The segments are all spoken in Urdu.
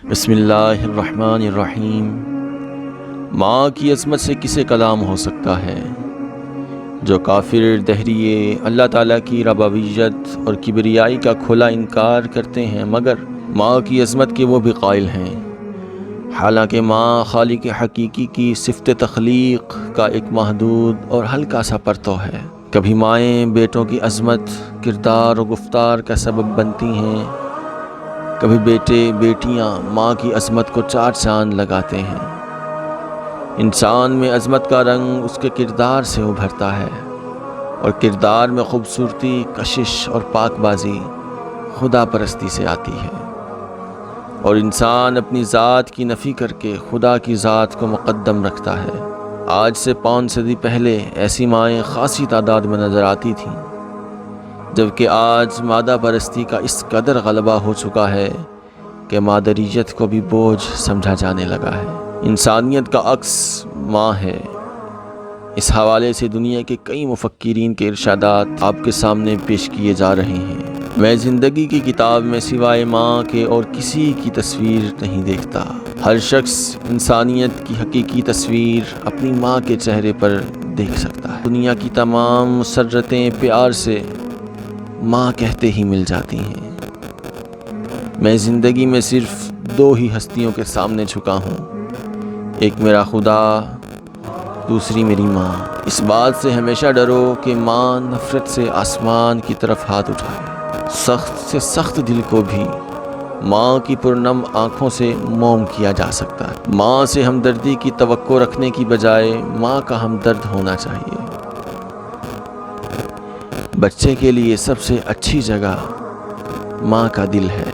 بسم اللہ الرحمن الرحیم۔ ماں کی عظمت سے کسے کلام ہو سکتا ہے؟ جو کافر دہریے اللہ تعالیٰ کی ربوبیت اور کبریائی کا کھلا انکار کرتے ہیں، مگر ماں کی عظمت کے وہ بھی قائل ہیں، حالانکہ ماں خالق حقیقی کی صفت تخلیق کا ایک محدود اور ہلکا سا پرتو ہے۔ کبھی مائیں بیٹوں کی عظمت، کردار اور گفتار کا سبب بنتی ہیں، کبھی بیٹے بیٹیاں ماں کی عظمت کو چار چاند لگاتے ہیں۔ انسان میں عظمت کا رنگ اس کے کردار سے ابھرتا ہے، اور کردار میں خوبصورتی، کشش اور پاک بازی خدا پرستی سے آتی ہے، اور انسان اپنی ذات کی نفی کر کے خدا کی ذات کو مقدم رکھتا ہے۔ آج سے 5 صدی پہلے ایسی مائیں خاصی تعداد میں نظر آتی تھیں، جبکہ آج مادہ پرستی کا اس قدر غلبہ ہو چکا ہے کہ مادریت کو بھی بوجھ سمجھا جانے لگا ہے۔ انسانیت کا عکس ماں ہے۔ اس حوالے سے دنیا کے کئی مفکرین کے ارشادات آپ کے سامنے پیش کیے جا رہے ہیں۔ میں زندگی کی کتاب میں سوائے ماں کے اور کسی کی تصویر نہیں دیکھتا۔ ہر شخص انسانیت کی حقیقی تصویر اپنی ماں کے چہرے پر دیکھ سکتا ہے۔ دنیا کی تمام مسرتیں پیار سے ماں کہتے ہی مل جاتی ہیں۔ میں زندگی میں صرف 2 ہی ہستیوں کے سامنے جھکا ہوں، ایک میرا خدا، دوسری میری ماں۔ اس بات سے ہمیشہ ڈرو کہ ماں نفرت سے آسمان کی طرف ہاتھ اٹھائے۔ سخت سے سخت دل کو بھی ماں کی پرنم آنکھوں سے موم کیا جا سکتا ہے۔ ماں سے ہمدردی کی توقع رکھنے کی بجائے ماں کا ہمدرد ہونا چاہیے۔ بچے کے لیے سب سے اچھی جگہ ماں کا دل ہے۔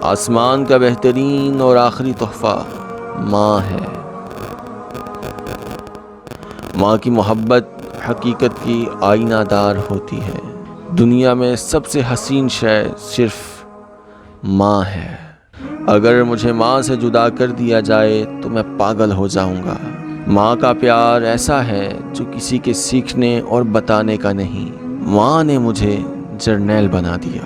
آسمان کا بہترین اور آخری تحفہ ماں ہے۔ ماں کی محبت حقیقت کی آئینہ دار ہوتی ہے۔ دنیا میں سب سے حسین شے صرف ماں ہے۔ اگر مجھے ماں سے جدا کر دیا جائے تو میں پاگل ہو جاؤں گا۔ ماں کا پیار ایسا ہے جو کسی کے سیکھنے اور بتانے کا نہیں۔ ماں نے مجھے جرنیل بنا دیا۔